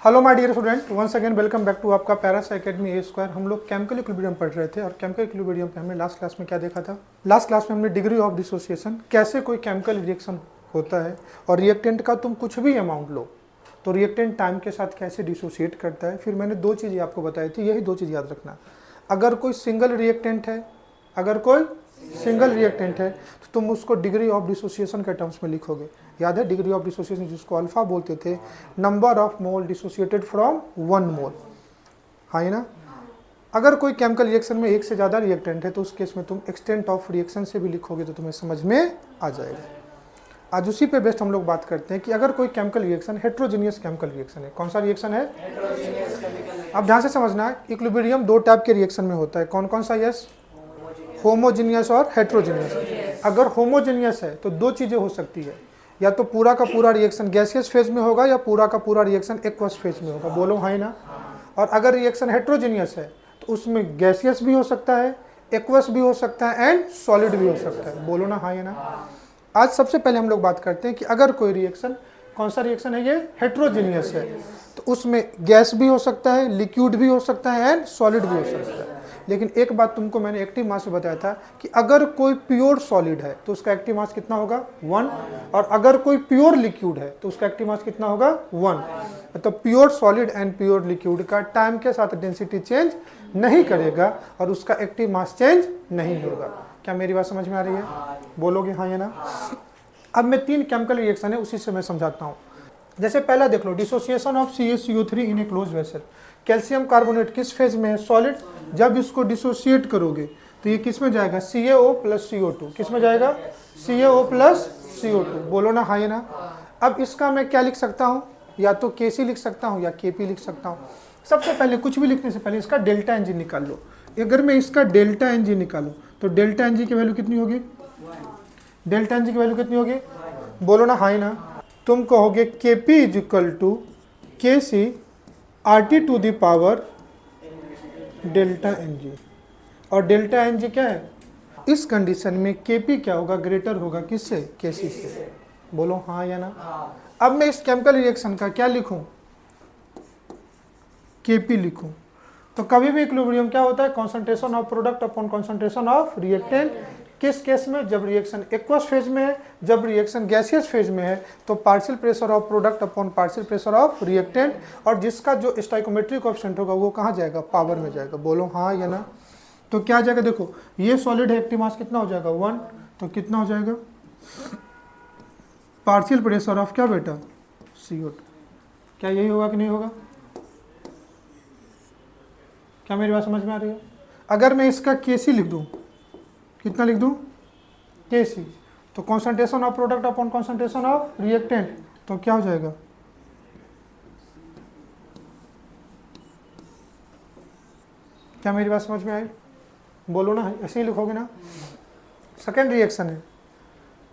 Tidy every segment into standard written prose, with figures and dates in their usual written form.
Hello my dear student, once again welcome back to आपका Paras academy A square. हम लोग chemical equilibrium पढ़ रहे थे और केमिकल इक्विलिब्रियम पे हमने लास्ट क्लास में क्या देखा था। लास्ट क्लास में हमने डिग्री ऑफ डिसोसिएशन, कैसे कोई केमिकल रिएक्शन होता है और रिएक्टेंट का तुम कुछ भी अमाउंट लो तो रिएक्टेंट टाइम के साथ कैसे डिसोसिएट करता है। फिर मैंने दो चीज़ें आपको बताई थी, यही दो चीज़ याद रखना। अगर कोई सिंगल रिएक्टेंट है, तो तुम उसको डिग्री ऑफ डिसोसिएशन के टर्म्स में लिखोगे। याद है डिग्री ऑफ डिसोसिएशन जिसको अल्फा बोलते थे, number of mole dissociated from 1 मोल। हाँ है ना। अगर कोई केमिकल रिएक्शन में एक से ज़्यादा रिएक्टेंट है तो उस केस में तुम एक्सटेंट ऑफ रिएक्शन से भी लिखोगे तो तुम्हें समझ में आ जाएगा। आज उसी पे बेस्ट हम लोग बात करते हैं कि अगर कोई chemical reaction heterogeneous chemical reaction है। कौन सा रिएक्शन है? अब ध्यान से समझना है, इक्विलिब्रियम दो टाइप के रिएक्शन में होता है। कौन कौन सा? यस, होमोजीनियस और हेट्रोजीनियस। अगर होमोजीनियस है तो दो चीज़ें हो सकती है, या तो पूरा का पूरा रिएक्शन गैसियस फेज में होगा या पूरा का पूरा रिएक्शन एक्वस फेज में होगा। बोलो हाँ ना। और अगर रिएक्शन हेट्रोजीनियस है तो उसमें गैसियस भी हो सकता है, एक्वस भी हो सकता है एंड सॉलिड भी हो सकता है। बोलो ना हाँ या ना। आज सबसे पहले हम लोग बात करते हैं कि अगर कोई रिएक्शन, कौन सा रिएक्शन है ये? हेट्रोजीनियस है, तो उसमें गैस भी हो सकता है, लिक्विड भी हो सकता है एंड सॉलिड भी हो सकता है। लेकिन एक बात तुमको मैंने एक्टिव मास में बताया था कि अगर कोई प्योर सॉलिड है तो उसका एक्टिव मास कितना होगा? 1। और अगर कोई प्योर लिक्विड है तो उसका एक्टिव मास कितना होगा? 1। तो pure solid and pure liquid का टाइम के साथ डेंसिटी चेंज नहीं करेगा और उसका एक्टिव मास चेंज नहीं होगा। क्या मेरी बात समझ में आ रही है? बोलोगे हाँ या ना। अब मैं 3 केमिकल रिएक्शन है उसी से मैं समझाता हूँ। जैसे पहला देख लो, dissociation of CaCO3 in a closed vessel. Calcium carbonate किस फेज में है? सॉलिड। जब इसको डिसोसिएट करोगे तो ये किस में जाएगा? CaO plus CO2। किस में जाएगा? CaO plus CO2। बोलो ना हाँ या ना। अब इसका मैं क्या लिख सकता हूँ? या तो Kc लिख सकता हूँ या Kp लिख सकता हूँ। सबसे पहले कुछ भी लिखने से पहले इसका डेल्टा एनजी निकाल लो। अगर मैं इसका डेल्टा एनजी निकालूँ तो डेल्टा एनजी की वैल्यू कितनी होगी? डेल्टा एनजी की वैल्यू कितनी होगी? बोलो ना हाँ ना। तुम कहोगे Kp is equal to Kc RT to the power delta ng. और डेल्टा एनजी क्या है? इस कंडीशन में Kp क्या होगा? ग्रेटर होगा किससे? Kc से। बोलो हाँ या ना। अब मैं इस केमिकल रिएक्शन का क्या लिखूं? Kp लिखूं। तो कभी भी इक्विलिब्रियम क्या होता है? Concentration of product upon concentration of reactant. किस केस में? जब रिएक्शन एक्वस फेज में है। जब रिएक्शन गैसियस फेज में है तो partial pressure of product upon partial pressure of reactant, और जिसका जो स्टोइकोमेट्रिक कोएफिशिएंट होगा वो कहाँ जाएगा? पावर में जाएगा। बोलो हाँ या ना। तो क्या जाएगा? देखो ये सॉलिड है, एक्टिव मास कितना हो जाएगा? 1। तो कितना हो जाएगा? पार्शियल प्रेशर ऑफ क्या बेटा? CO2। क्या यही होगा कि नहीं होगा? क्या मेरी बात समझ में आ रही है? अगर मैं इसका Kc लिख दूं, कितना लिख दूं? Kc। तो concentration of product upon concentration of reactant, तो क्या हो जाएगा? क्या मेरी बात समझ में आई? बोलो ना, ऐसे ही लिखोगे ना। सेकेंड रिएक्शन है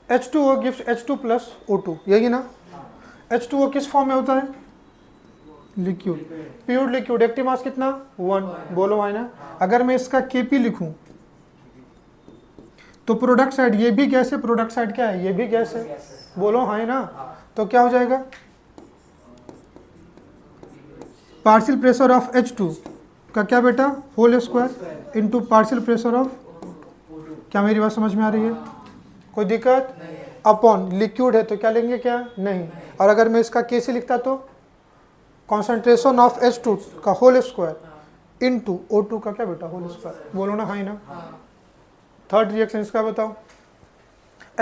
H2O gives H2 plus O2, यही ना। H2O किस फॉर्म में होता है? Liquid, pure liquid. Active mass कितना? 1। बोलो है ना। अगर मैं इसका Kp लिखूं तो प्रोडक्ट साइड, ये भी गैस है, प्रोडक्ट साइड क्या है? ये भी गैस है। बोलो हाँ है ना। तो क्या हो जाएगा? पार्शियल प्रेशर ऑफ H2 का क्या बेटा? Whole square into partial pressure of. क्या मेरी बात समझ में आ रही है? कोई दिक्कत? अपॉन लिक्विड है तो क्या लेंगे? क्या नहीं। और अगर मैं इसका Kc लिखता तो कॉन्सेंट्रेशन ऑफ H2 का होल स्क्वायर इनटू O2 का क्या बेटा? Whole square. बोलो ना हाँ ना। थर्ड रिएक्शन इसका बताओ।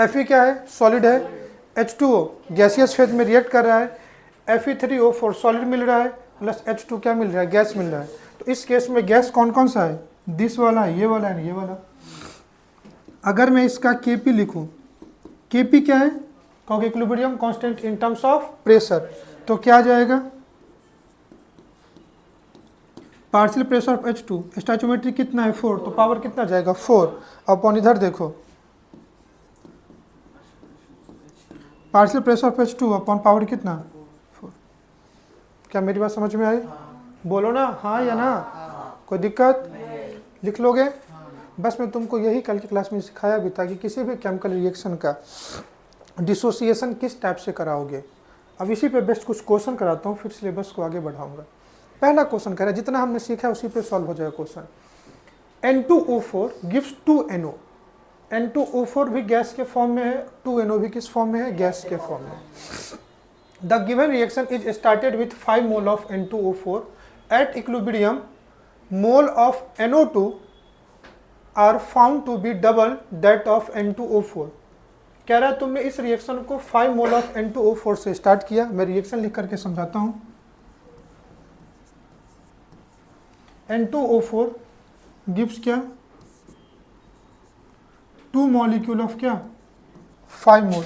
Fe क्या है? सॉलिड है। H2O गैसियस फेज में रिएक्ट कर रहा है। Fe3O4 सॉलिड मिल रहा है, प्लस H2 क्या मिल रहा है? गैस मिल रहा है। तो इस केस में गैस कौन कौन सा है? दिस वाला है, ये वाला है, ये वाला। अगर मैं इसका Kp लिखूं, Kp क्या है? कहोगे equilibrium constant in terms of pressure, तो क्या आ जाएगा? Partial pressure of H2, stoichiometry कितना है? 4। तो पावर कितना जाएगा? 4 अपॉन, इधर देखो, partial pressure of H2 upon power कितना? 4। क्या मेरी बात समझ में आई? बोलो ना हाँ या ना। कोई दिक्कत? लिख लोगे? बस मैं तुमको यही कल की क्लास में सिखाया भी था कि किसी भी केमिकल रिएक्शन का डिसोसिएशन किस टाइप से कराओगे। अब इसी पे बेस्ट कुछ क्वेश्चन कराता हूँ, फिर सिलेबस को आगे बढ़ाऊंगा। पहला क्वेश्चन कह रहा है, जितना हमने सीखा है उसी पे सॉल्व हो जाएगा question. N2O4 gives 2NO। N2O4 भी गैस के फॉर्म में है, 2NO भी किस फॉर्म में है, गैस के फॉर्म में। The given reaction is started with 5 mole of N2O4 at equilibrium. Mole of NO2 are found to be double that of N2O4। कह रहा है तुमने इस रिएक्शन को 5 मोल ऑफ N2O4 से स्टार्ट किया। मैं रिएक्शन लिख करके समझाता हूं। N2O4 गिव्स क्या, 2 मॉलिक्यूल ऑफ क्या, 5 मोल।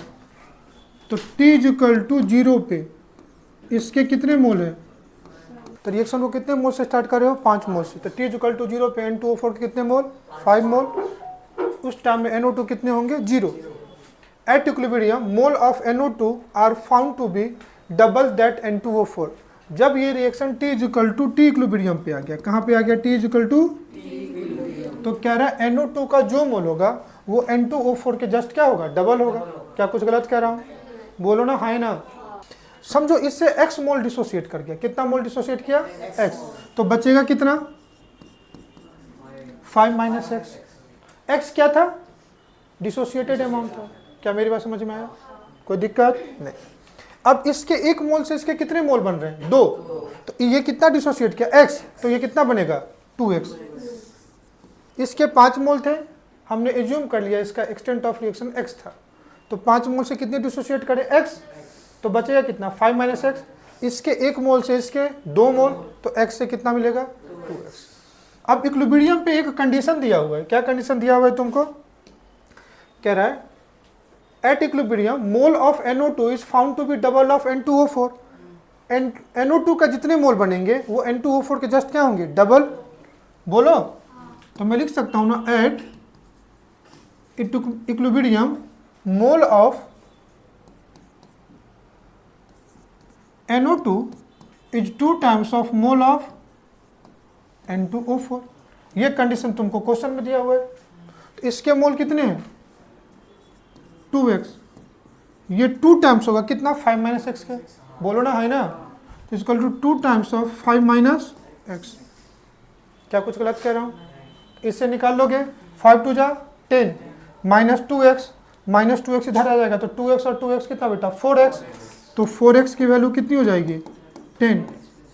तो T इक्वल टू 0 पे इसके कितने मोल है, तो रिएक्शन को कितने मोल से स्टार्ट कर रहे हो, 5 मोल से। तो T इक्वल टू 0 पे N2O4 के कितने मोल, 5 मोल। उस टाइम में NO2 कितने होंगे, 0। At equilibrium mole of NO2 are found to be double that N2O4। जब ये reaction T equal to T equilibrium पे आ गया, कहाँ पे आ गया, T इक्वल टू, तो कह रहा है NO2 का जो मोल होगा वो N2O4 के जस्ट क्या होगा, डबल होगा। क्या कुछ गलत कह रहा हूँ, बोलो ना, हाँ ना। समझो इससे x मोल डिसोसिएट कर गया, कितना मोल डिसोसिएट किया, x। तो बचेगा कितना, 5 माइनस एक्स। x क्या था, डिसोसिएटेड अमाउंट था। क्या मेरी बात समझ में आया, कोई दिक्कत नहीं। अब इसके 1 मोल से इसके कितने मोल बन रहे हैं, 2। तो ये कितना डिसोसिएट किया, x, तो ये कितना बनेगा, 2x। इसके 5 मोल थे, हमने एज्यूम कर लिया इसका एक्सटेंट ऑफ रिएक्शन x था। तो 5 मोल से कितने डिसोसिएट करें, x, तो बचेगा कितना, 5 माइनस एक्स। इसके 1 मोल से इसके 2 मोल, तो x से कितना मिलेगा, 2x। अब इक्विलिब्रियम पे एक कंडीशन दिया हुआ है। क्या कंडीशन दिया हुआ है तुमको, कह रहा है at equilibrium mole of NO2 is found to be double of N2O4। NO2 का जितने मोल बनेंगे वो N2O4 के जस्ट क्या होंगे, डबल। बोलो, तो मैं लिख सकता हूं ना, eight equilibrium mole of NO2 is 2 times of mole of N2O4। ये कंडीशन तुमको क्वेश्चन में दिया हुआ है। तो इसके मोल कितने हैं, 2x। ये 2 टाइम्स होगा कितना, 5 माइनस एक्स का। बोलो ना, है ना। तो equal to 2 times of 5 minus x. क्या कुछ गलत कह रहा हूँ, इससे निकाल लोगे, 5 2 जा 10 माइनस 2x, माइनस 2x इधर आ जाएगा। तो 2x और 2x कितना बेटा, 4x। तो 4x की वैल्यू कितनी हो जाएगी, 10।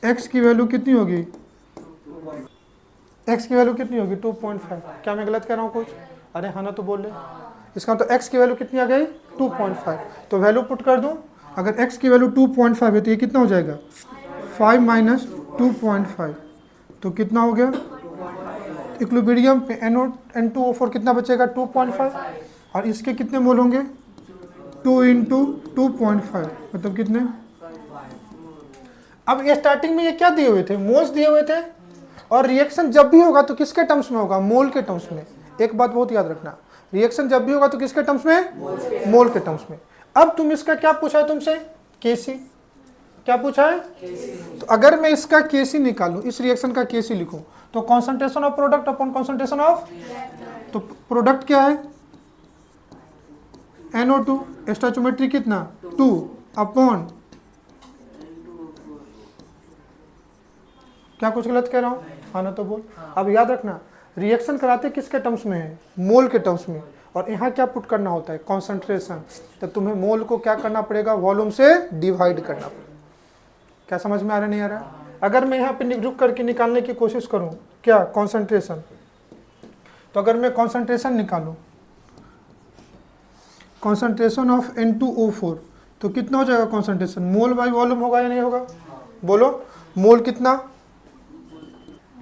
x की वैल्यू कितनी होगी, x की वैल्यू कितनी होगी, 2.5। क्या मैं गलत कह रहा हूँ कुछ, अरे हाँ ना, तो बोल रहे। इसका तो x की वैल्यू कितनी आ गई, 2.5। तो वैल्यू पुट कर दूं, अगर x की वैल्यू 2.5 है तो ये कितना हो जाएगा, 5 माइनस 2.5। तो कितना हो गया, इक्विलिब्रियम पे N2O4 कितना बचेगा, 2.5। और इसके कितने मोल होंगे, 2 इंटू 2.5 मतलब कितने। अब ये स्टार्टिंग में ये क्या दिए हुए थे, मोल्स दिए हुए थे। और रिएक्शन जब भी होगा तो किसके टर्म्स में होगा, मोल के टर्म्स में। एक बात बहुत याद रखना, रिएक्शन जब भी होगा तो किसके टर्म्स में, मोल के टर्म्स में। अब तुम इसका क्या पूछा है तुमसे, केसी। क्या पूछा है, तो अगर मैं इसका केसी निकालूं, इस रिएक्शन का केसी लिखूं, तो concentration of product upon concentration of, तो प्रोडक्ट क्या है, NO2, स्टोइचियोमेट्री कितना, 2 अपॉन, क्या कुछ गलत कह रहा हूं, हाँ ना, तो बोल। अब याद रखना, रिएक्शन कराते किसके टर्म्स में है, मोल के टर्म्स में। और यहाँ क्या पुट करना होता है, कॉन्सेंट्रेशन। तो तुम्हें मोल को क्या करना पड़ेगा, वॉल्यूम से डिवाइड करना पड़ेगा। क्या समझ में आ रहा, नहीं आ रहा। अगर मैं यहाँ पे रुक करके निकालने की कोशिश करूँ, क्या कॉन्सेंट्रेशन, तो अगर मैं कॉन्सेंट्रेशन निकालूँ, कॉन्सेंट्रेशन ऑफ N2O4, तो कितना हो जाएगा कॉन्सेंट्रेशन, मोल बाई वॉल्यूम होगा या नहीं होगा, बोलो। मोल कितना,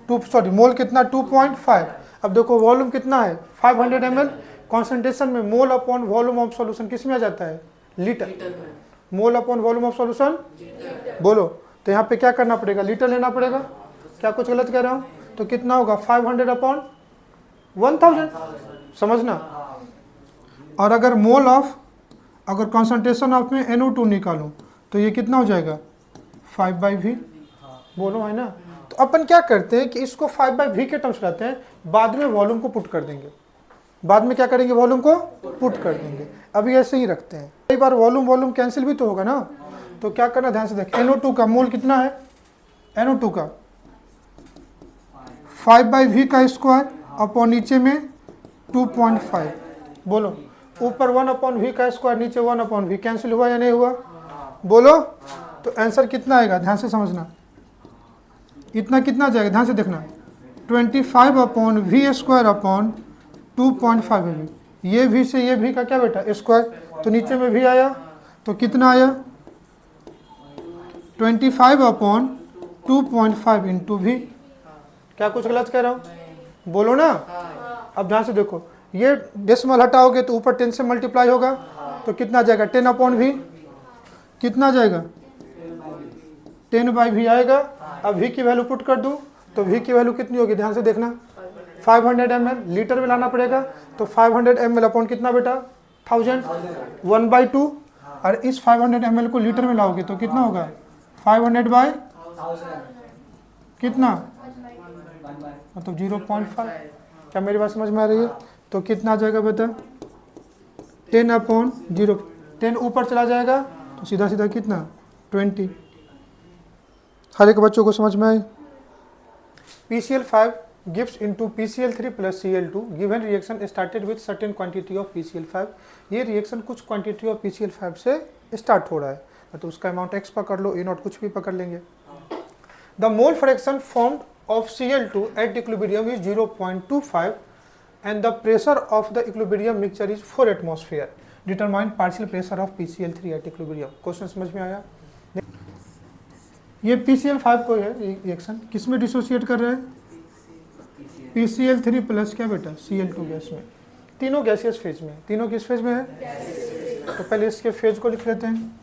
मोल कितना, 2.5। अब देखो वॉल्यूम कितना है, 500 ml। कॉन्सेंट्रेशन में mole upon volume of solution किस में आ जाता है, litre. Mole upon volume of solution, बोलो। तो यहाँ पे क्या करना पड़ेगा, लीटर लेना पड़ेगा। क्या कुछ गलत कह रहा हूँ, तो कितना होगा, 500 अपॉन 1000, समझना। और अगर मोल ऑफ, अगर कॉन्सेंट्रेशन ऑफ में NO2 निकालूं, तो ये कितना हो जाएगा, 5/V। बोलो, है ना। तो अपन क्या करते हैं कि इसको 5/V के टर्म्स रहते हैं, बाद में वॉल्यूम को पुट कर देंगे। बाद में क्या करेंगे, वॉल्यूम को पुट कर देंगे। अभी ऐसे ही रखते हैं। कई बार वॉल्यूम कैंसिल भी तो होगा ना। तो क्या करना, ध्यान से देख, NO2 का मोल कितना है, NO2 का 5/v का स्क्वायर अपॉन नीचे में 2.5, बोलो ऊपर 1/v का स्क्वायर नीचे 1/v, कैंसिल हुआ या नहीं हुआ, बोलो। तो आंसर कितना आएगा, ध्यान से समझना, इतना कितना जाएगा, ध्यान से देखना, 25/v स्क्वायर अपॉन 2.5v, ये v से ये v का क्या बेटा स्क्वायर, तो नीचे में v आया तो कितना आया 25/2.5 इंटू v। क्या कुछ गलत कह रहा हूँ, बोलो ना। अब ध्यान से देखो, ये डेसिमल हटाओगे तो ऊपर 10 से मल्टीप्लाई होगा तो कितना जाएगा 10/v, कितना जाएगा 10/v आएगा। अब v की वैल्यू पुट कर दूं तो v की वैल्यू कितनी होगी, ध्यान से देखना, 500 ml, लीटर में लाना पड़ेगा तो 500 ml अपॉन कितना बेटा 1000, 1/2, और इस 500 ml को लीटर में लाओगे तो कितना होगा 500/1000 कितना, मतलब 0.5। क्या मेरी बात समझ में आ रही है, तो कितना आ जाएगा बेटा 10/0, 10 ऊपर चला जाएगा तो सीधा सीधा कितना 20। हर एक बच्चों को समझ में आए। PCl5 gives into PCl3 plus Cl2 given reaction started with certain quantity of PCl5। ये रिएक्शन कुछ क्वांटिटी ऑफ PCl5 से स्टार्ट हो रहा है, तो उसका अमाउंट x पकड़ लो, A0 कुछ भी पकड़ लेंगे। The mole fraction formed of Cl2 at equilibrium is 0.25 and the pressure of the equilibrium mixture is 4 atmosphere। Determine partial pressure of PCl3 at equilibrium। Question समझ में आया। ये PCl5 को है रिएक्शन किस में डिसोसिएट कर रहा है, PCl3 प्लस क्या बेटा Cl2 गैस में, तीनों गैसियस फेज में, तीनों किस फेज में है, तो पहले इसके फेज को लिख लेते हैं,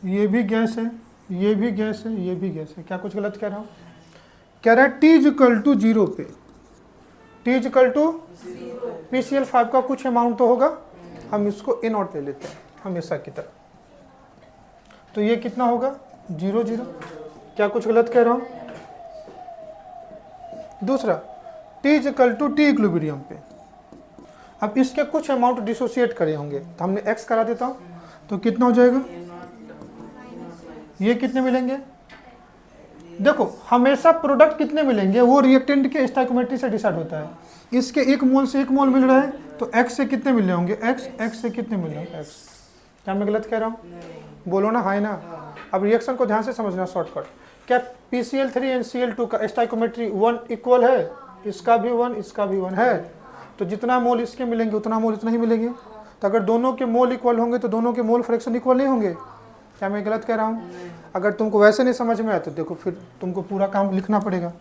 ये भी गैस है, ये भी गैस है, ये भी गैस है। क्या कुछ गलत कह रहा हूँ, कह रहा है T = 0 पे, T = PCl5 का कुछ अमाउंट तो होगा, हम इसको A0 ले लेते हैं हमेशा की तरह, तो ये कितना होगा 0 0। क्या कुछ गलत कह रहा हूँ। दूसरा T = T इक्विलिब्रियम पे, अब इसके कुछ अमाउंट डिसोसिएट करे होंगे तो हमने x करा देता हूँ, तो कितना हो जाएगा, ये कितने मिलेंगे, देखो हमेशा प्रोडक्ट कितने मिलेंगे वो रिएक्टेंट के स्टोइकियोमेट्री से डिसाइड होता है। इसके एक मोल से एक मोल मिल रहा है तो x से कितने मिल रहे होंगे, x से कितने मिल रहे होंगे x। क्या मैं गलत कह रहा हूँ, बोलो ना, हाँ ना। अब रिएक्शन को ध्यान से समझना शॉर्टकट, क्या PCl3 एंड Cl2 का स्टोइकियोमेट्री 1 इक्वल है, इसका भी 1 इसका भी 1 है, तो जितना मोल इसके मिलेंगे उतना मोल इतना ही मिलेंगे। तो अगर दोनों के मोल इक्वल होंगे तो दोनों के मोल फ्रैक्शन इक्वल नहीं होंगे। क्या मैं गलत कह रहा हूँ। अगर तुमको वैसे नहीं समझ में आया तो देखो फिर तुमको पूरा काम लिखना पड़ेगा।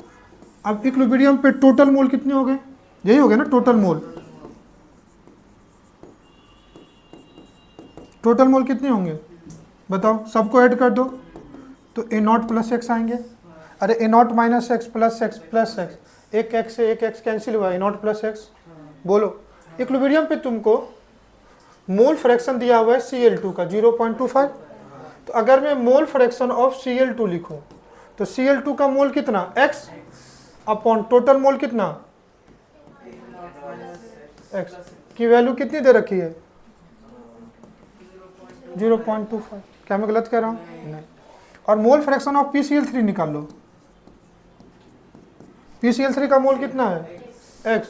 अब इक्विलिब्रियम पे टोटल मोल कितने हो गए, यही हो गया ना टोटल मोल, टोटल मोल कितने होंगे बताओ, सबको ऐड कर दो तो A0 + x आएंगे। अरे A0 - x + x + x, एक x से एक x कैंसिल हुआ, A0 + x। बोलो इक्विलिब्रियम पे तुमको मोल फ्रैक्शन दिया हुआ है Cl2 का 0.25, तो अगर मैं मोल फ्रैक्शन ऑफ Cl2 लिखूं तो Cl2 का मोल कितना x अपॉन टोटल मोल कितना x की वैल्यू कितनी दे रखी है 0.25। क्या मैं गलत कह रहा हूं, नहीं। और मोल फ्रैक्शन ऑफ PCl3 निकाल लो, PCl3 का मोल कितना है x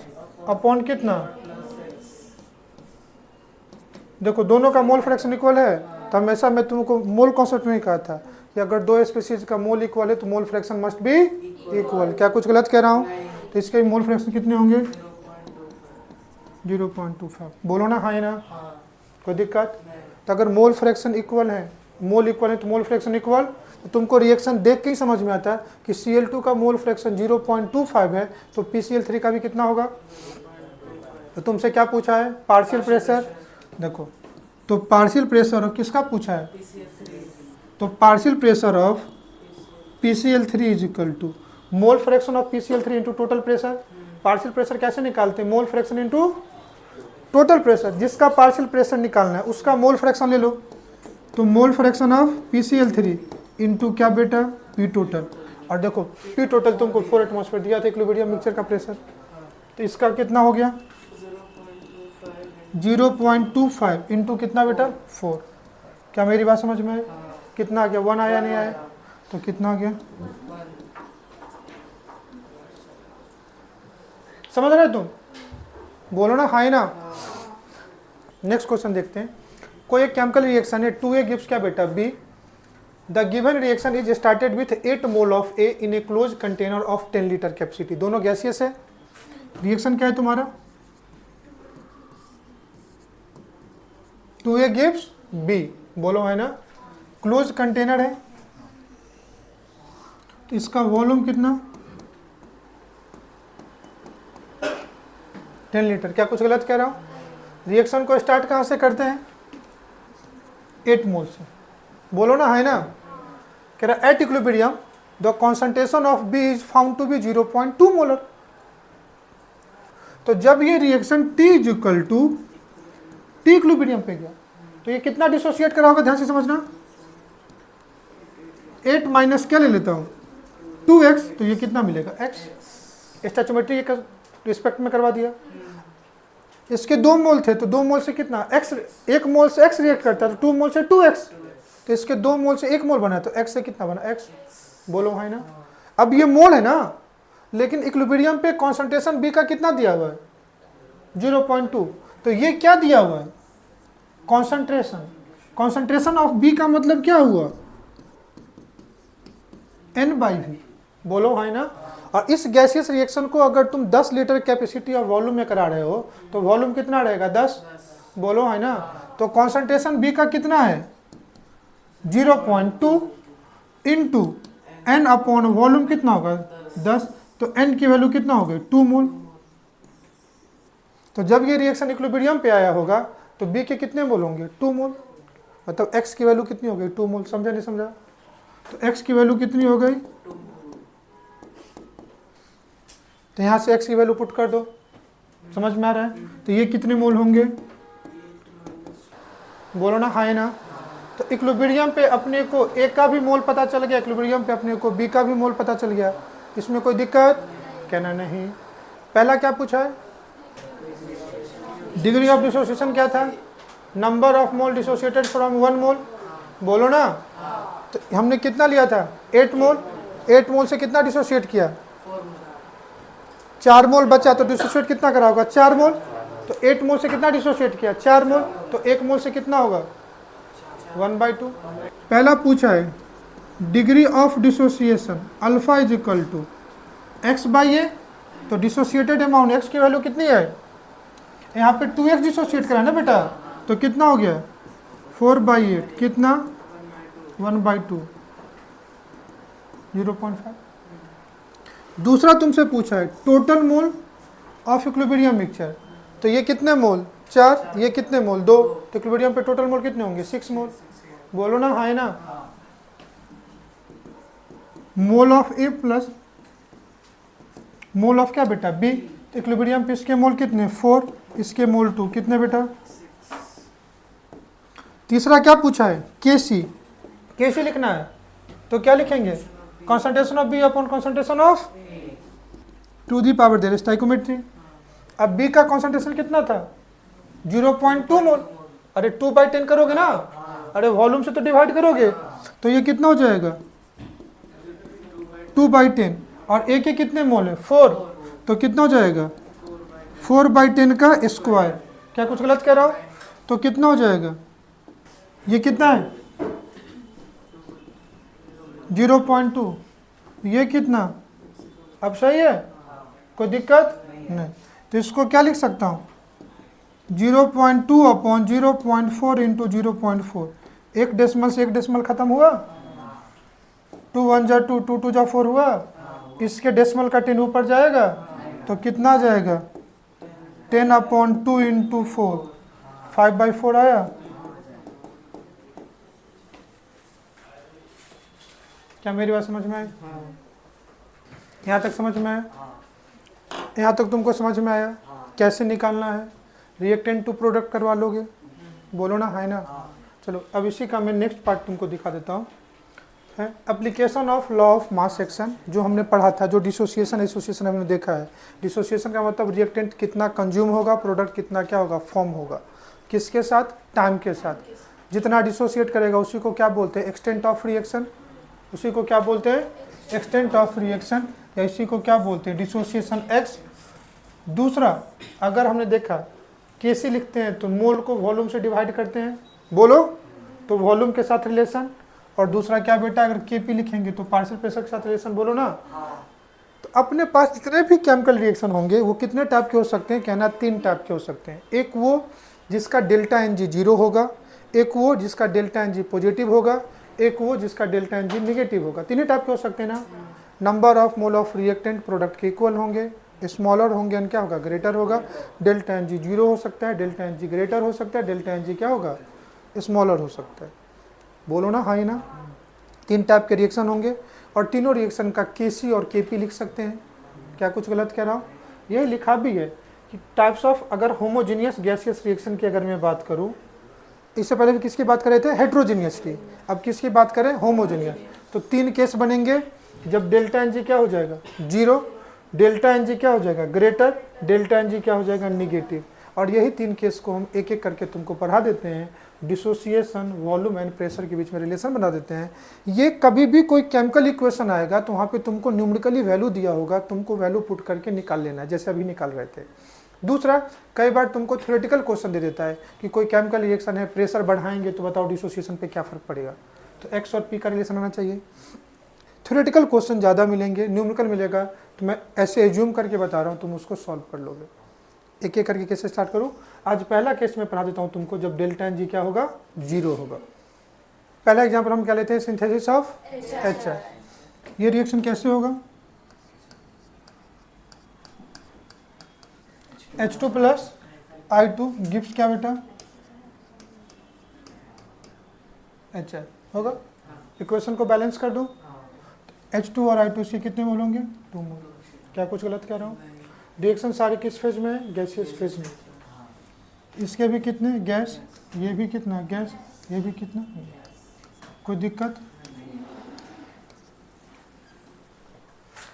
अपॉन कितना, देखो दोनों का मोल फ्रैक्शन इक्वल है, तो हमेशा मैं तुमको मोल कॉन्सेप्ट में ही कहा था कि अगर दो स्पीशीज का मोल इक्वल है तो mole fraction must be equal. क्या कुछ गलत कह रहा हूँ, तो इसके मोल फ्रैक्शन कितने होंगे 0.25। बोलो ना, हाँ ना, कोई दिक्कत। तो अगर मोल फ्रैक्शन इक्वल है, मोल इक्वल है तो मोल फ्रैक्शन इक्वल, तो तुमको रिएक्शन देख के ही समझ में आता है कि Cl2 का मोल फ्रैक्शन 0.25 है तो PCl3 का भी कितना होगा। तो तुमसे क्या पूछा है, पार्शियल प्रेशर, देखो तो पार्शियल प्रेशर ऑफ किसका पूछा है, तो partial pressure of PCl3 is equal to mole fraction of PCl3 into total pressure. Partial pressure कैसे निकालते हैं, mole fraction into total pressure, जिसका पार्शियल प्रेशर निकालना है उसका मोल फ्रैक्शन ले लो, तो मोल फ्रैक्शन ऑफ PCl3 इंटू क्या बेटा P टोटल, और देखो P टोटल तुमको 4 एटमॉस्फेयर दिया था इक्विलिब्रियम मिक्सचर का प्रेशर, तो इसका कितना हो गया 0.25 इंटू कितना बेटा 4। क्या मेरी बात समझ में है, कितना आ गया, 1 आया नहीं आया, तो कितना आ गया, समझ रहे तुम, बोलो ना हाई ना। नेक्स्ट क्वेश्चन देखते हैं। कोई एक केमिकल रिएक्शन है, 2A गिव्स क्या बेटा, B। The given reaction is started with 8 mole of A in a close container of 10 litre capacity. दोनों गैसियस है। रिएक्शन क्या है तुम्हारा, 2A गिव्स B, बोलो है ना, क्लोज कंटेनर है, तो इसका वॉल्यूम कितना, 10 लीटर। क्या कुछ गलत कह रहा हूँ? रिएक्शन को स्टार्ट कहाँ से करते हैं, 8 मोल से, बोलो ना है ना। कह रहा at equilibrium the concentration of B is found to be 0.2 molar. तो जब ये reaction T is equal to T equilibrium पे गया, तो ये कितना डिसोसिएट करा होगा, ध्यान से समझना। 8 माइनस क्या ले लेता हूँ, 2x, तो ये कितना मिलेगा, x। स्टोइचियोमेट्री के रिस्पेक्ट में करवा दिया। इसके 2 मोल थे, तो 2 मोल से कितना, x, 1 मोल से x रिएक्ट करता है, तो 2 मोल से 2x, तो इसके 2 मोल से 1 मोल बना, तो x से कितना बना, x, बोलो है ना। अब ये मोल है ना, लेकिन इक्विलिब्रियम पे कॉन्सेंट्रेशन B का कितना दिया हुआ है, 0.2, तो ये क्या दिया हुआ है, कॉन्सेंट्रेशन। कॉन्सेंट्रेशन ऑफ B का मतलब क्या हुआ, N/V, बोलो है ना। और इस गैसियस रिएक्शन को अगर तुम 10 लीटर कैपेसिटी और वॉल्यूम में करा रहे हो, तो वॉल्यूम कितना रहेगा, 10, बोलो है ना। तो कॉन्सेंट्रेशन B का कितना है, 0.2 इंटू N अपॉन वॉल्यूम कितना होगा, 10, तो N की वैल्यू कितना होगी, 2 मोल। तो जब ये रिएक्शन इक्विलिब्रियम पे आया होगा, तो B के कितने मोल होंगे, 2 मोल, मतलब X की वैल्यू कितनी हो गई, 2 मोल। समझा नहीं समझा, तो X की वैल्यू कितनी हो गई, तो यहाँ से x की वैल्यू पुट कर दो, समझ में आ रहा है। तो ये कितने मोल होंगे, बोलो ना हाई ना। तो इक्विलिब्रियम पे अपने को A का भी मोल पता चल गया, इक्विलिब्रियम पे अपने को B का भी मोल पता चल गया, इसमें कोई दिक्कत, कहना नहीं। पहला क्या पूछा है, डिग्री ऑफ डिसोसिएशन क्या था, number of mole dissociated from 1 मोल, बोलो ना। तो हमने कितना लिया था, 8 मोल, 8 मोल से कितना डिसोसिएट किया, 4 मोल बचा, तो डिसोसिएट कितना करा होगा, 4 मोल। तो 8 मोल से कितना डिसोसिएट किया, 4 मोल, तो 1 मोल से कितना होगा, 1/2। पहला पूछा है degree of dissociation alpha is equal to x/a, तो डिसोसिएटेड अमाउंट x की वैल्यू कितनी है, यहाँ पे 2x डिसोसिएट करा ना बेटा, तो कितना हो गया, 4/8, कितना, 1/2, 0.5। दूसरा तुमसे पूछा है total mole of equilibrium mixture, तो ये कितने मोल, 4, ये कितने मोल, 2, तो इक्विलिब्रियम पे टोटल मोल कितने होंगे, 6 मोल, बोलो ना हाई ना। Mole of A plus mole of क्या बेटा, B, तो इक्विलिब्रियम पे इसके मोल कितने, 4, इसके मोल 2, कितने बेटा। तीसरा क्या पूछा है, Kc लिखना है, तो क्या लिखेंगे, concentration of B upon concentration of to the power their stoichiometry. अब B का कॉन्सेंट्रेशन कितना था, 0.2 मोल, अरे 2/10 करोगे ना, अरे वॉल्यूम से तो डिवाइड करोगे, तो ये कितना हो जाएगा, 2/10, और A के कितने मोल है, 4, तो कितना हो जाएगा, 4/10 का स्क्वायर। क्या कुछ गलत कह रहा हो, तो कितना हो जाएगा, ये कितना है, 0.2, ये कितना, अब सही है, कोई दिक्कत नहीं। तो इसको क्या लिख सकता हूँ, 0.2 अपॉन 0.4 इंटू 0.4, एक डेसिमल से एक डेसिमल खत्म हुआ, 2 1 जा 2, 2 2 जा 4 हुआ, इसके डेसिमल का 10 ऊपर जाएगा, तो कितना आ जाएगा, 10 अपॉन 2 इंटू 4, 5/4 आया। क्या मेरी बात समझ में आई, यहाँ तक समझ में आया, यहाँ तक तुमको समझ में आया कैसे निकालना है, रिएक्टेंट टू प्रोडक्ट करवा लोगे, बोलो ना है ना। चलो अब इसी का मैं नेक्स्ट पार्ट तुमको दिखा देता हूँ, है application of law of mass action, जो हमने पढ़ा था, जो डिसोसिएशन एसोसिएशन हमने देखा है। डिसोसिएशन का मतलब रिएक्टेंट कितना कंज्यूम होगा, प्रोडक्ट कितना क्या होगा, फॉर्म होगा, किसके साथ, टाइम के साथ। जितना डिसोसिएट करेगा उसी को क्या बोलते हैं, एक्सटेंट ऑफ रिएक्शन, उसी को क्या बोलते हैं, एक्सटेंट ऑफ रिएक्शन, या इसी को क्या बोलते हैं, डिसोसिएशन एक्स। दूसरा, अगर हमने देखा केसी लिखते हैं तो मोल को वॉल्यूम से डिवाइड करते हैं, बोलो, तो वॉल्यूम के साथ रिलेशन। और दूसरा क्या बेटा, अगर केपी लिखेंगे तो पार्शियल प्रेशर के साथ रिलेशन, बोलो ना। तो अपने पास जितने भी केमिकल रिएक्शन होंगे वो कितने टाइप के हो सकते हैं, कहना 3 टाइप के हो सकते हैं। एक वो जिसका डेल्टा एन जी 0 होगा, एक वो जिसका डेल्टा एन जी पॉजिटिव होगा, एक वो जिसका डेल्टा एन जी निगेटिव होगा। 3 टाइप के हो सकते हैं ना। Number of mole of reactant product के इक्वल होंगे, स्मॉलर होंगे एंड क्या होगा, ग्रेटर होगा। डेल्टा एन जी 0 हो सकता है, डेल्टा एन जी ग्रेटर हो सकता है, डेल्टा एन जी क्या होगा, स्मॉलर हो सकता है, बोलो ना, हाँ ही ना। 3 टाइप के रिएक्शन होंगे और तीनों रिएक्शन का केसी और केपी लिख सकते हैं। क्या कुछ गलत कह रहा हूँ, यही लिखा भी है कि टाइप्स ऑफ, अगर होमोजीनियस गैसियस रिएक्शन की अगर मैं बात करूँ, इससे पहले भी किसकी बात कर रहे थे, हेट्रोजीनियस की, अब किसकी बात करें, होमोजीनियस। तो 3 केस बनेंगे, जब डेल्टा एन जी क्या हो जाएगा 0, डेल्टा एन जी क्या हो जाएगा ग्रेटर, डेल्टा एन जी क्या हो जाएगा निगेटिव। और यही 3 केस को हम एक एक करके तुमको पढ़ा देते हैं, डिसोसिएशन, वॉल्यूम एंड प्रेशर के बीच में रिलेशन बना देते हैं। ये कभी भी कोई केमिकल इक्वेशन आएगा तो वहाँ पे तुमको न्यूमेरिकली वैल्यू दिया होगा, तुमको वैल्यू पुट करके निकाल लेना है, जैसे अभी निकाल रहे थे। दूसरा, कई बार तुमको थ्योरेटिकल क्वेश्चन दे देता है कि कोई केमिकल रिएक्शन है, प्रेशर बढ़ाएंगे तो बताओ डिसोसिएशन पे क्या फर्क पड़ेगा, तो एक्स और पी का रिलेशन आना चाहिए। थ्योरेटिकल क्वेश्चन ज़्यादा मिलेंगे, न्यूमेरिकल मिलेगा तो मैं ऐसे एज्यूम करके बता रहा हूँ, तुम उसको सॉल्व कर लोगे। एक एक करके कैसे स्टार्ट करूँ, आज पहला केस में पढ़ा देता हूँ तुमको, जब डेल्टा एन जी क्या होगा 0 होगा। पहला एग्जाम्पल हम क्या लेते हैं, सिंथेसिस ऑफ HI। ये रिएक्शन कैसे होगा, H2 प्लस I2 गिव्स क्या बेटा, HI होगा। इक्वेशन को बैलेंस कर दूं, H2 और I2 से कितने मोल होंगे, 2 मोल। क्या कुछ गलत कह रहा हूँ, रिएक्शन सारे किस फेज में है, गैसियस फेज में। इसके भी कितने गैस, ये भी कितना गैस, ये भी कितना, कोई दिक्कत।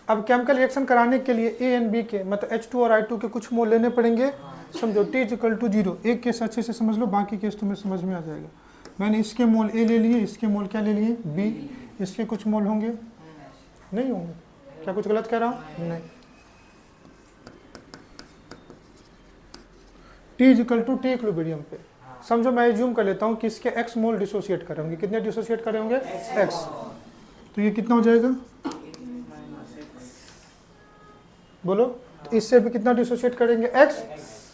अब केमिकल रिएक्शन कराने के लिए ए एंड बी के, मतलब H2 और I2 के कुछ मोल लेने पड़ेंगे। समझो T = 0, एक केस अच्छे से समझ लो, बाकी केस तुम्हें समझ में आ जाएगा। मैंने इसके मोल ए ले लिए, इसके मोल क्या ले लिए बी, इसके कुछ मोल होंगे, नहीं होंगे। क्या कुछ गलत कह रहा हूँ, नहीं। T = T इक्विलिब्रियम पे, समझो मैं एज्यूम कर लेता हूँ कि इसके x मोल डिसोसिएट कर होंगे, कितने डिसोसिएट करे होंगे, x। तो ये कितना हो जाएगा, बोलो, तो इससे भी कितना डिसोसिएट करेंगे, x।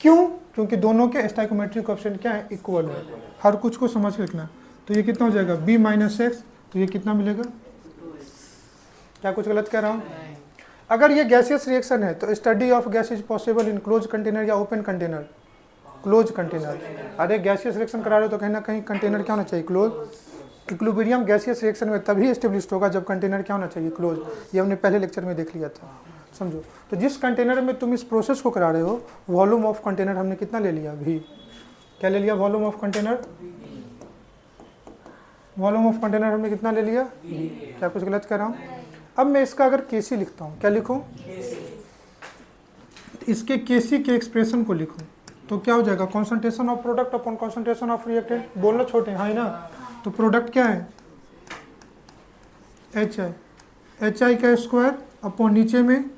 क्यों, क्योंकि दोनों के स्टोइकोमेट्रिक कोएफिशिएंट क्या है, इक्वल है। हर कुछ को समझ के रखना। तो ये कितना हो जाएगा b - x, तो ये कितना मिलेगा। क्या कुछ गलत कह रहा हूँ, अगर ये गैसियस रिएक्शन है तो study of gas is possible in close container या ओपन कंटेनर, क्लोज कंटेनर। अरे गैसियस रिएक्शन करा रहे हो तो कहीं ना कहीं कंटेनर क्या होना चाहिए, क्लोज। इक्विलिब्रियम गैसियस रिएक्शन में तभी एस्टेब्लिश्ड होगा जब कंटेनर क्या होना चाहिए, क्लोज। ये हमने पहले लेक्चर में देख लिया था, समझो। तो जिस कंटेनर में तुम इस प्रोसेस को करा रहे हो, वॉल्यूम ऑफ कंटेनर हमने कितना ले लिया, v। क्या ले लिया, volume of container, volume of container हमने कितना ले लिया, v। क्या कुछ गलत कर रहा हूँ। अब मैं इसका अगर केसी लिखता हूँ, क्या लिखूँ, इसके केसी के एक्सप्रेशन को लिखूँ तो क्या हो जाएगा, concentration of product upon concentration of reactant. बोलना छोटे, हाँ ही ना। तो प्रोडक्ट क्या है, HI, HI का स्क्वायर अपॉन नीचे में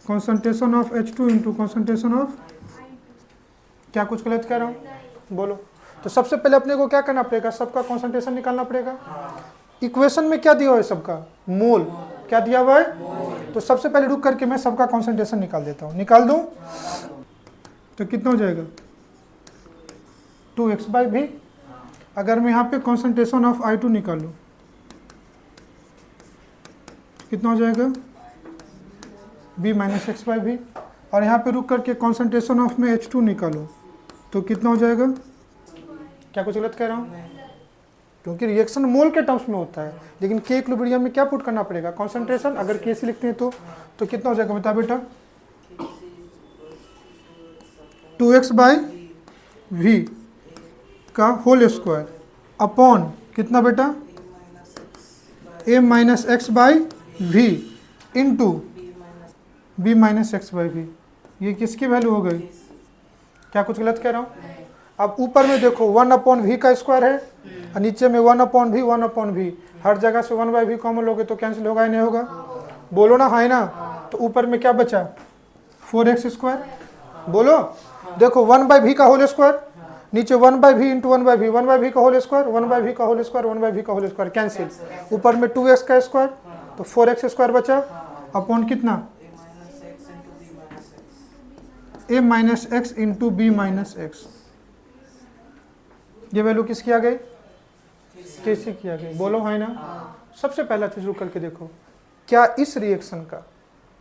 concentration of H2 into concentration of, क्या कुछ गलत कह रहा हूँ, बोलो। तो सबसे पहले अपने को क्या करना पड़ेगा, सबका कॉन्सेंट्रेशन निकालना पड़ेगा। इक्वेशन में क्या दिया हुआ है, सबका मोल, क्या दिया हुआ है। तो सबसे पहले रुक करके मैं सबका कॉन्सेंट्रेशन निकाल देता हूँ, निकाल दूँ तो कितना हो जाएगा 2x/v। अगर मैं यहाँ पे कॉन्सेंट्रेशन ऑफ I2 निकालूँ कितना हो जाएगा b - x/v। और यहाँ पे रुक करके कॉन्सेंट्रेशन ऑफ में H2 निकालूँ तो कितना हो जाएगा। क्या कुछ गलत कह रहा हूँ, क्योंकि रिएक्शन मोल के टर्म्स में होता है, लेकिन के इक्विलिब्रियम में क्या पुट करना पड़ेगा, कॉन्सेंट्रेशन। अगर के सी लिखते हैं तो कितना हो जाएगा बता बेटा, 2x/v का होल स्क्वायर अपॉन कितना बेटा, a - x/v into b - x/v। ये किसकी वैल्यू हो गई, क्या कुछ गलत कह रहा हूँ। अब ऊपर में देखो 1/v का स्क्वायर है और नीचे में 1/v 1/v, हर जगह से 1/v कॉमन लोगे तो कैंसिल होगा या नहीं होगा, बोलो ना, है ना। तो ऊपर में क्या बचा 4x², बोलो देखो 1/v का होल स्क्वायर, नीचे 1/v इंटू 1/v, 1/v का होल स्क्वायर, 1/v का होल स्क्वायर, 1/v का होल स्क्वायर, कैंसिल। ऊपर में 2x का स्क्वायर तो 4x² बचा अपॉन कितना a minus x into b minus x. ये वैल्यू किसकी आ गई, केसी की आ गई, बोलो है ना। सबसे पहला चीज रुक करके देखो, क्या इस रिएक्शन का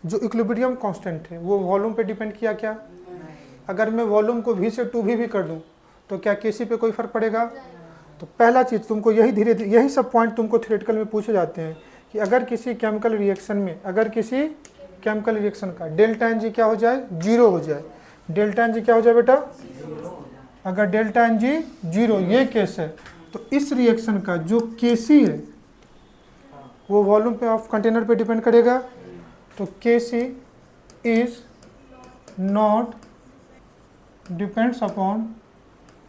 जो इक्विलिब्रियम कांस्टेंट है वो वॉल्यूम पे डिपेंड किया क्या। अगर मैं वॉल्यूम को v से 2v भी कर दूं तो क्या केसी पे कोई फर्क पड़ेगा। तो पहला चीज तुमको यही सब पॉइंट तुमको थ्योरेटिकल में पूछे जाते हैं कि अगर किसी केमिकल रिएक्शन में, अगर किसी केमिकल रिएक्शन का डेल्टा एन जी क्या हो जाए, 0 हो जाए। डेल्टा एन जी क्या हो जाए बेटा, अगर डेल्टा एन जी 0 ये केस है तो इस रिएक्शन का जो केसी है वो वॉल्यूम पे ऑफ कंटेनर पे डिपेंड करेगा। तो K C is not depends upon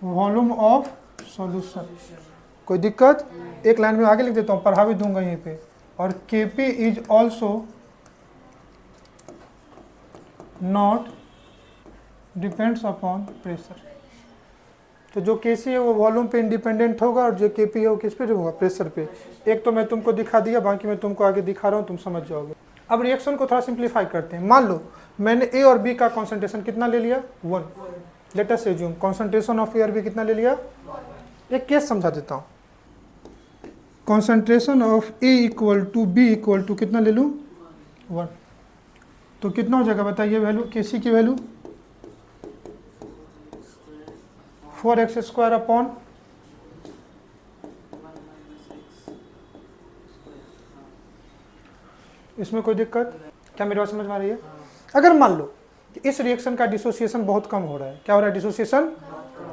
volume of solution. कोई दिक्कत, एक लाइन में आगे लिख देता हूँ, पढ़ा भी दूंगा यहीं पे। और KP is also not depends upon pressure. तो जो केसी है वो वॉल्यूम पे इंडिपेंडेंट होगा और जो केपी है वो किस पे होगा, प्रेशर पे। एक तो मैं तुमको दिखा दिया, बाकी मैं तुमको आगे दिखा रहा हूँ, तुम समझ जाओगे। अब रिएक्शन को थोड़ा सिंप्लीफाई करते हैं। मान लो मैंने ए और बी का कॉन्सेंट्रेशन कितना ले लिया, 1। Let us assume concentration of A और बी कितना ले लिया। एक केस समझा देता हूँ, concentration of A equal to B equal to कितना ले लूँ, 1। तो कितना हो जाएगा बताइए वैल्यू, केसी की वैल्यू 4x² अपॉन इसमें कोई दिक्कत, क्या मेरी बात समझ में आ रही है। अगर मान लो कि इस रिएक्शन का डिसोसिएशन बहुत कम हो रहा है, क्या हो रहा है, डिसोसिएशन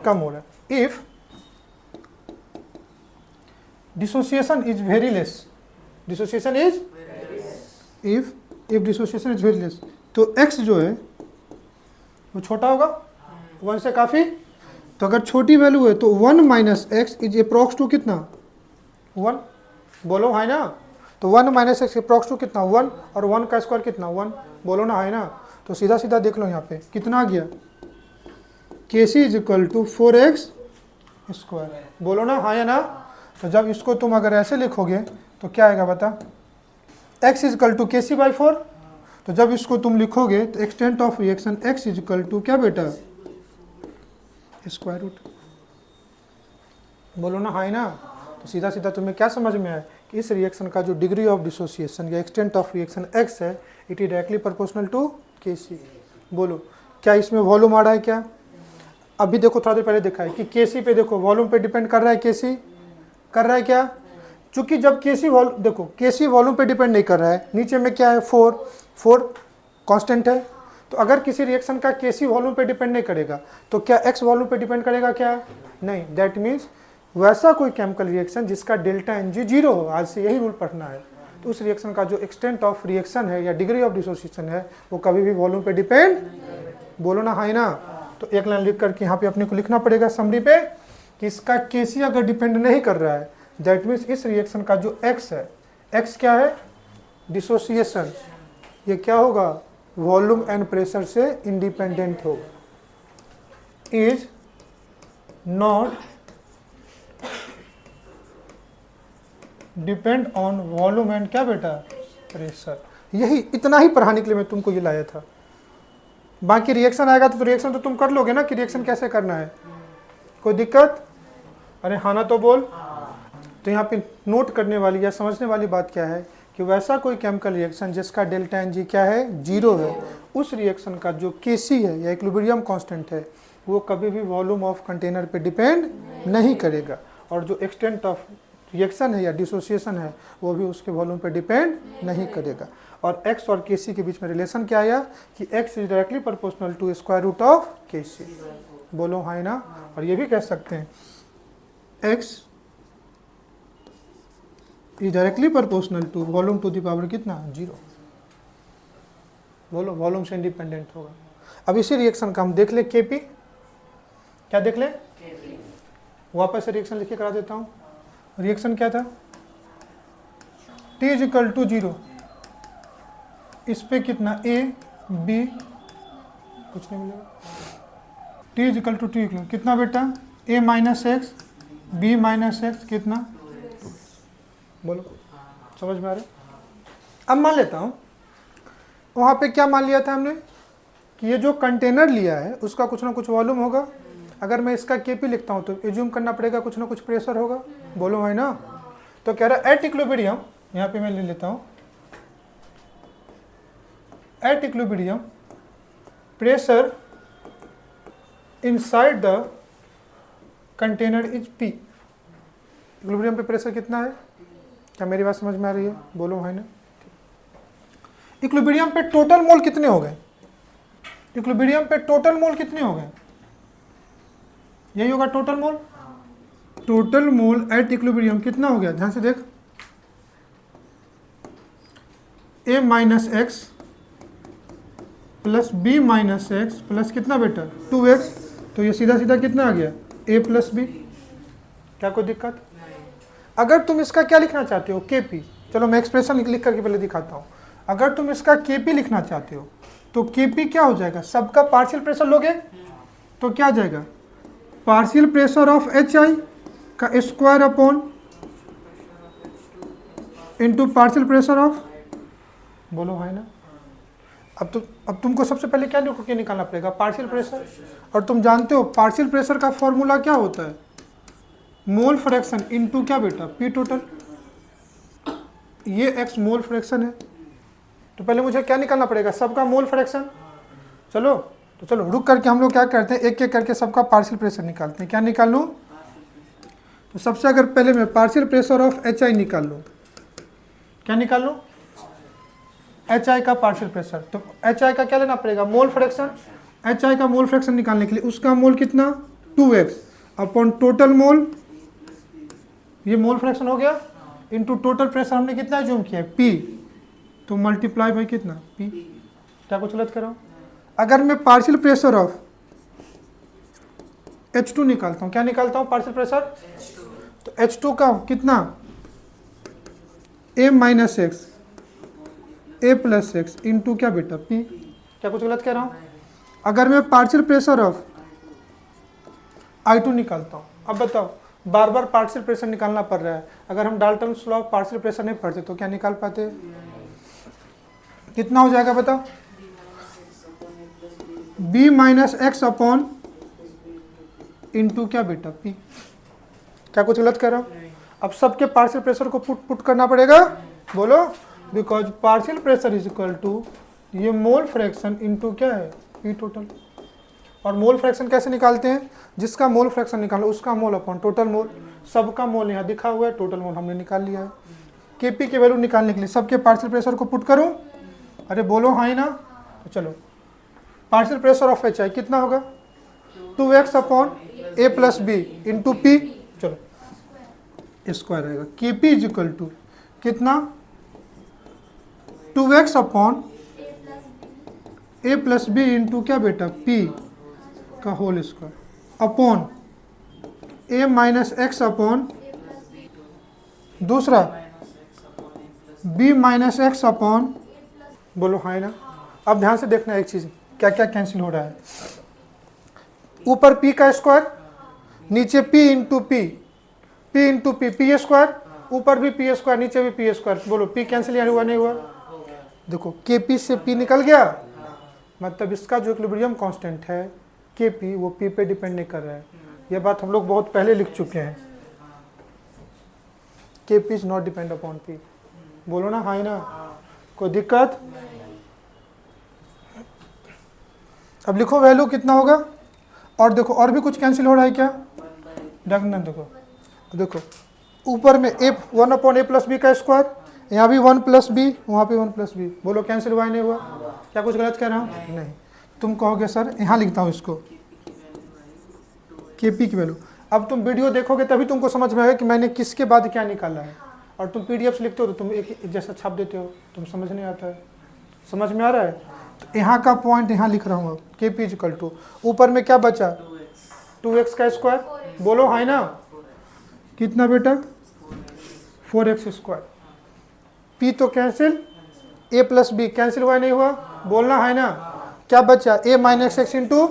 कम हो रहा है। If dissociation is very less, dissociation is if dissociation is very less, तो x जो है वो छोटा होगा 1 से काफी। तो अगर छोटी वैल्यू है तो 1 minus x is approx to कितना, 1, बोलो है ना। तो 1 माइनस एक्स अप्रॉक्स टू कितना, 1, और 1 का स्क्वायर कितना, 1, बोलो ना, है ना। तो सीधा सीधा देख लो यहाँ पे कितना आ गया, केसी इज इक्वल टू 4x², बोलो ना, हाँ या ना। तो जब इसको तुम अगर ऐसे लिखोगे तो क्या आएगा बता, x is equal to Kc by 4। तो जब इसको तुम लिखोगे तो extent of reaction x is equal to क्या बेटा, स्क्वायर रूट, बोलो ना, हाँ ना। तो सीधा सीधा तुम्हें क्या समझ में आया कि इस रिएक्शन का जो डिग्री ऑफ डिसोसिएशन या एक्सटेंट ऑफ रिएक्शन x है, it is directly proportional to K C. बोलो क्या इसमें वॉल्यूम आ रहा है क्या। अभी देखो थोड़ा देर पहले देखा है कि केसी पे देखो वॉल्यूम पे डिपेंड कर रहा है, केसी कर रहा है क्या। चूंकि जब केसी देखो केसी वॉल्यूम पे डिपेंड नहीं कर रहा है, नीचे में क्या है 4 कांस्टेंट है। तो अगर किसी रिएक्शन का केसी वॉल्यूम पे डिपेंड नहीं करेगा तो क्या एक्स वॉल्यूम पे डिपेंड करेगा क्या, नहीं। दैट मीन्स वैसा कोई केमिकल रिएक्शन जिसका डेल्टा एन जी 0 हो, आज से यही रूल पढ़ना है। तो उस रिएक्शन का जो एक्सटेंट ऑफ रिएक्शन है या डिग्री ऑफ डिसोसिएशन है वो कभी भी वॉल्यूम पे डिपेंड, बोलो ना, हाँ ना। तो एक लाइन लिख करके यहाँ पे अपने को लिखना पड़ेगा समरी पे कि इसका केसी अगर डिपेंड नहीं कर रहा है, दैट मीन्स इस रिएक्शन का जो एक्स है, एक्स क्या है, डिसोसिएशन, ये क्या होगा, वॉल्यूम एंड प्रेशर से इंडिपेंडेंट होगा, is not depend on volume and क्या बेटा, प्रेशर। यही इतना ही पढ़ाने के लिए मैं तुमको ये लाया था। बाकी रिएक्शन आएगा तो रिएक्शन तो तुम कर लोगे ना कि रिएक्शन कैसे करना है, कोई दिक्कत, अरे हाँ ना तो बोल। तो यहाँ पे नोट करने वाली या समझने वाली बात क्या है कि वैसा कोई केमिकल रिएक्शन जिसका डेल्टा एन जी क्या है, 0 है, उस रिएक्शन का जो केसी है या इक्विलिब्रियम कांस्टेंट है वो कभी भी वॉल्यूम ऑफ कंटेनर पे डिपेंड नहीं करेगा, और जो एक्सटेंट ऑफ रिएक्शन है या डिसोसिएशन है वो भी उसके वॉल्यूम पे डिपेंड नहीं करेगा। और x और केसी के बीच में रिलेशन क्या आया कि x is directly proportional to square root of K C, बोलो हाँ ना। और ये भी कह सकते हैं x is directly proportional to volume to the power कितना, 0, बोलो वॉल्यूम से इंडिपेंडेंट होगा। अब इसी रिएक्शन का हम देख ले केपी, क्या देख ले, वापस से रिएक्शन लिख के करा देता हूँ। रिएक्शन क्या था, T इक्वल टू 0, इस पे कितना A B कुछ नहीं मिलेगा, T इक्वल टू T कितना बेटा A minus x B minus x कितना, बोलो समझ में आ रहा है। अब मान लेता हूँ वहाँ पे क्या मान लिया था हमने कि ये जो कंटेनर लिया है उसका कुछ ना कुछ वॉल्यूम होगा। अगर मैं इसका केपी लिखता हूँ तो एज्यूम करना पड़ेगा कुछ ना कुछ प्रेशर होगा, बोलो है ना। तो कह रहा है एट इक्विलिब्रियम, यहाँ पे मैं ले लेता हूँ at equilibrium pressure inside the container is P। Equilibrium पे प्रेशर कितना है, क्या मेरी बात समझ में आ रही है, बोलो है ना। इक्विलिब्रियम पे टोटल मोल कितने हो गए, इक्विलिब्रियम पे टोटल मोल कितने हो गए, यही होगा total mole. Total mole at equilibrium कितना हो गया, ध्यान से देख, A minus x plus B minus x plus कितना बेटा 2x, तो ये सीधा सीधा कितना आ गया A प्लस B। क्या कोई दिक्कत। अगर तुम इसका क्या लिखना चाहते हो KP, चलो मैं एक्सप्रेशन लिख करके पहले दिखाता हूँ। अगर तुम इसका KP लिखना चाहते हो तो KP क्या हो जाएगा, सबका पार्शियल प्रेशर लोगे तो क्या आ जाएगा, पार्शियल प्रेशर ऑफ HI का square upon into partial pressure of, बोलो है ना। अब तुमको सबसे पहले क्या निकालना पड़ेगा, पार्शियल प्रेशर। और तुम जानते हो पार्शियल प्रेशर का फॉर्मूला क्या होता है, मोल फ्रैक्शन इनटू क्या बेटा P टोटल। ये x मोल फ्रैक्शन है, तो पहले मुझे क्या निकालना पड़ेगा, सबका मोल फ्रैक्शन। चलो तो चलो रुक करके हम लोग क्या करते हैं, एक एक करके सबका पार्शियल प्रेशर निकालते हैं। क्या निकाल लूँ, तो सबसे अगर पहले मैं पार्शियल प्रेशर ऑफ HI निकाल लूँ, क्या निकाल लूँ, HI का पार्शियल प्रेशर। तो HI का क्या लेना पड़ेगा, मोल फ्रैक्शन। HI का मोल फ्रैक्शन निकालने के लिए उसका मोल कितना 2x अपॉन टोटल मोल, ये मोल फ्रैक्शन हो गया, इनटू टोटल प्रेशर हमने कितना जूम किया है P, तो मल्टीप्लाई बाई कितना P। क्या कुछ गलत कर रहा हूँ। अगर मैं पार्शियल प्रेशर ऑफ H2 निकालता हूँ, क्या निकालता हूँ पार्शियल प्रेशर, तो H2 का कितना A minus x A plus x into क्या बेटा P। क्या कुछ गलत कह रहा हूँ। अगर मैं पार्शियल प्रेशर ऑफ I2 निकालता हूँ, अब बताओ बार बार पार्शियल प्रेशर निकालना पड़ रहा है। अगर हम Dalton's law of partial pressure नहीं पढ़ते तो क्या निकाल पाते, कितना हो जाएगा बताओ, B minus x upon into क्या बेटा P। क्या कुछ गलत कर रहा हूँ। अब सबके पार्शियल प्रेशर को पुट करना पड़ेगा, बोलो, because partial pressure is equal to ये मोल फ्रैक्शन इंटू क्या है P टोटल। और मोल फ्रैक्शन कैसे निकालते हैं, जिसका मोल फ्रैक्शन निकालो उसका मोल अपॉन टोटल मोल। सबका मोल यहाँ दिखा हुआ है, टोटल मोल हमने निकाल लिया है। KP की वैल्यू निकालने के लिए सबके पार्शियल प्रेशर को पुट करूँ, अरे बोलो हाँ ही ना। तो चलो पार्शियल प्रेशर ऑफ HI कितना होगा 2x upon A plus B into P, चलो स्क्वायर आएगा। KP इज इक्वल टू कितना 2x upon A plus B into क्या बेटा P का whole square upon A minus x upon दूसरा B माइनस एक्स अपॉन, बोलो हाँ ना। अब ध्यान से देखना एक चीज़, क्या क्या कैंसिल हो रहा है। ऊपर P का स्क्वायर, नीचे P into P, P into P, P square, ऊपर भी P स्क्वायर, नीचे भी P स्क्वायर। बोलो P कैंसिल यहाँ हुआ नहीं हुआ, देखो KP से P निकल गया, मतलब इसका जो इक्विलिब्रियम कांस्टेंट है KP वो P पे डिपेंड नहीं कर रहा है। यह बात हम लोग बहुत पहले लिख चुके हैं, KP is not depend upon P। बोलो ना हाँ ना, कोई दिक्कत। अब लिखो वैल्यू कितना होगा, और देखो और भी कुछ कैंसिल हो रहा है क्या, देखो देखो ऊपर में A 1 upon A plus B का स्क्वायर, यहाँ भी 1 प्लस बी, वहाँ पे 1 प्लस बी। बोलो कैंसिल हुआ नहीं हुआ, क्या कुछ गलत कह रहा हूँ, नहीं। तुम कहोगे सर यहाँ लिखता हूँ इसको KP की वैल्यू। अब तुम वीडियो देखोगे तभी तुमको समझ में आएगा कि मैंने किसके बाद क्या निकाला है। और तुम PDF लिखते हो तो तुम एक जैसा छाप देते हो, तुम समझ नहीं आता है। समझ में आ रहा है, तो यहाँ का पॉइंट यहाँ लिख रहा हूँ KP इक्वल टू, ऊपर में क्या बचा 2x का स्क्वायर, बोलो हाँ ना, कितना बेटा 4x²। p तो cancel, a plus b cancel हुआ नहीं हुआ, बोलना है ना, क्या बचा a माइनस एक्स इंटू,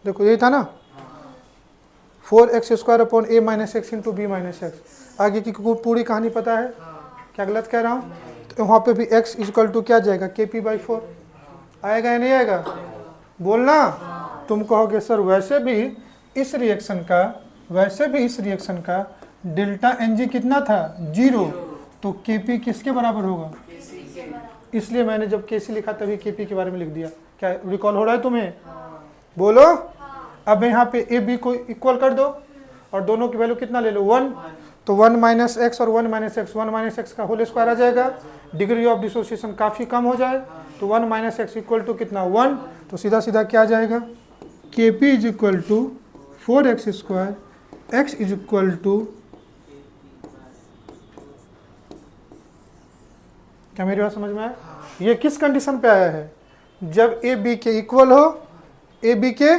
देखो यही था ना 4x² upon a minus x into b minus x. आगे की पूरी कहानी पता है, क्या गलत कह रहा हूँ, तो वहाँ पे भी x इक्वल टू क्या जाएगा kp/4 आएगा या नहीं आएगा, बोलना। तुम कहोगे सर वैसे भी इस रिएक्शन का डेल्टा Ng कितना था 0, तो Kp किसके बराबर होगा, इसलिए मैंने जब Kc लिखा तभी Kp के बारे में लिख दिया। क्या रिकॉल हो रहा है तुम्हें, बोलो। अब यहाँ पे ए बी को इक्वल कर दो और दोनों की वैल्यू कितना ले लो 1, तो 1 माइनस एक्स और 1 माइनस एक्स, 1 माइनस एक्स का होल स्क्वायर आ जाएगा, डिग्री ऑफ डिसोसिएशन काफ़ी कम हो जाए, तो 1 माइनस एक्स इक्वल टू कितना 1, तो सीधा सीधा क्या आ जाएगा Kp is equal to 4x², x is equal to, क्या मेरी बात समझ में आया, ये किस कंडीशन पे आया है, जब ए बी के इक्वल हो, ए बी के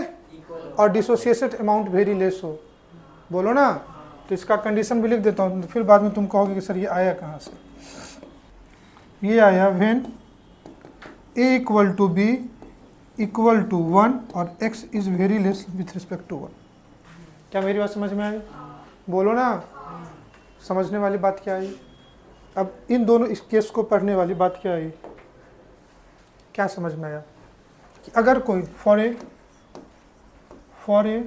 और डिसोसिएटेड अमाउंट वेरी लेस हो, बोलो ना। तो इसका कंडीशन भी लिख देता हूँ, फिर बाद में तुम कहोगे कि सर ये आया कहाँ से, ये आया when a equal to B equal to 1 और x is very less with respect to 1। क्या मेरी बात समझ में आई, बोलो ना, समझने वाली बात क्या आई। अब इन दोनों इस केस को पढ़ने वाली बात क्या आई, क्या समझ में आया कि अगर कोई फॉर ए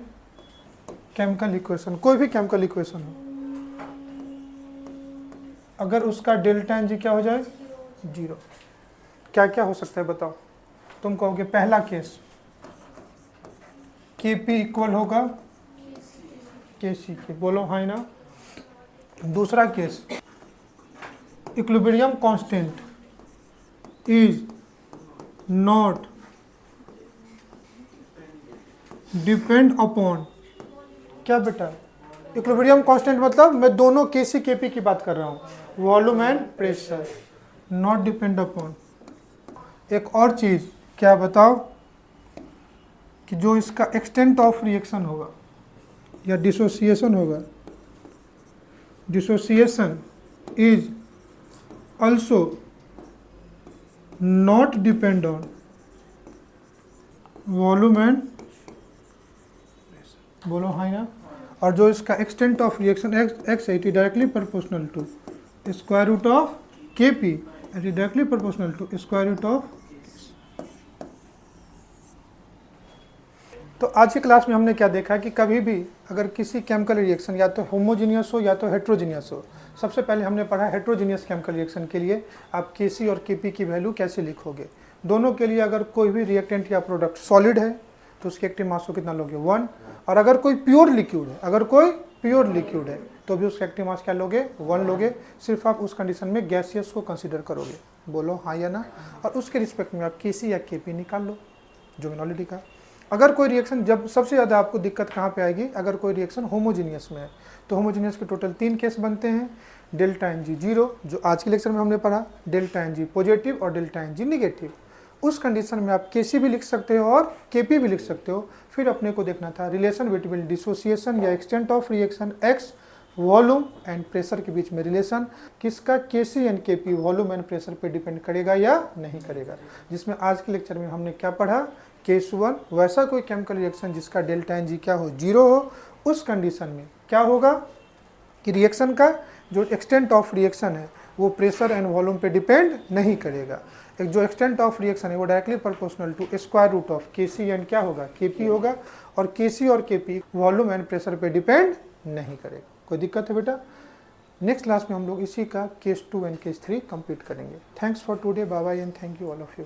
केमिकल इक्वेशन, कोई भी केमिकल इक्वेशन हो, अगर उसका डेल्टा Ng क्या हो जाए 0, क्या क्या हो सकता है बताओ। तुम कहोगे पहला केस Kp इक्वल होगा Kc के, बोलो हाँ ना। दूसरा case equilibrium constant is not depend upon, क्या बेटा इक्विलिब्रियम कांस्टेंट मतलब मैं दोनों Kc Kp की बात कर रहा हूँ, volume and pressure, not depend upon. एक और चीज़ क्या बताओ कि जो इसका एक्सटेंट ऑफ रिएक्शन होगा या डिसोसिएशन होगा, dissociation is also not depend on volume and, बोलो हाँ ना। और जो इसका एक्सटेंट ऑफ रिएक्शन एक्स है, it is directly proportional to square root of Kp, it is directly proportional to square root of. तो आज की क्लास में हमने क्या देखा कि कभी भी अगर किसी केमिकल रिएक्शन या तो होमोजीनियस हो या तो हेट्रोजीनियस हो, सबसे पहले हमने पढ़ा हेट्रोजीनियस केमिकल रिएक्शन के लिए आप Kc और Kp की वैल्यू कैसे लिखोगे। दोनों के लिए अगर कोई भी रिएक्टेंट या प्रोडक्ट सॉलिड है तो उसके एक्टिव मास को कितना लोगे 1, और अगर कोई प्योर लिक्विड है, अगर कोई प्योर लिक्विड है तो भी उसका एक्टिव मास क्या लोगे 1 लोगे। सिर्फ आप उस कंडीशन में गैसियस को कंसीडर करोगे, बोलो हाँ या ना। और उसके रिस्पेक्ट में आप Kc या Kp निकाल लो, जो मैंने ऑलरेडी कहा। अगर कोई रिएक्शन, जब सबसे ज़्यादा आपको दिक्कत कहाँ पे आएगी, अगर कोई रिएक्शन होमोजीनियस में है, तो होमोजीनियस के टोटल 3 केस बनते हैं, डेल्टा Ng 0 जो आज के लेक्चर में हमने पढ़ा, डेल्टा Ng पॉजिटिव और डेल्टा Ng निगेटिव। उस कंडीशन में आप Kc भी लिख सकते हो और Kp भी लिख सकते हो। फिर अपने को देखना था रिलेशन बिटवीन डिसोसिएशन या extent of reaction x, volume and pressure के बीच में रिलेशन, किसका Kc and Kp volume and pressure पे डिपेंड करेगा या नहीं करेगा। जिसमें आज के लेक्चर में हमने क्या पढ़ा, केस 1 वैसा कोई केमिकल रिएक्शन जिसका डेल्टा Ng क्या हो 0 हो, उस कंडीशन में क्या होगा कि रिएक्शन का जो एक्सटेंट ऑफ रिएक्शन है वो प्रेशर एंड वॉल्यूम पे डिपेंड नहीं करेगा। एक जो एक्सटेंट ऑफ रिएक्शन है वो directly proportional to square root of Kc and क्या होगा Kp होगा, और Kc और Kp वॉल्यूम एंड प्रेशर पे डिपेंड नहीं करेगा। कोई दिक्कत है बेटा? नेक्स्ट क्लास में हम लोग इसी का केस 2 एंड केस 3 कंप्लीट करेंगे। Thanks for today, bye bye and thank you all of you.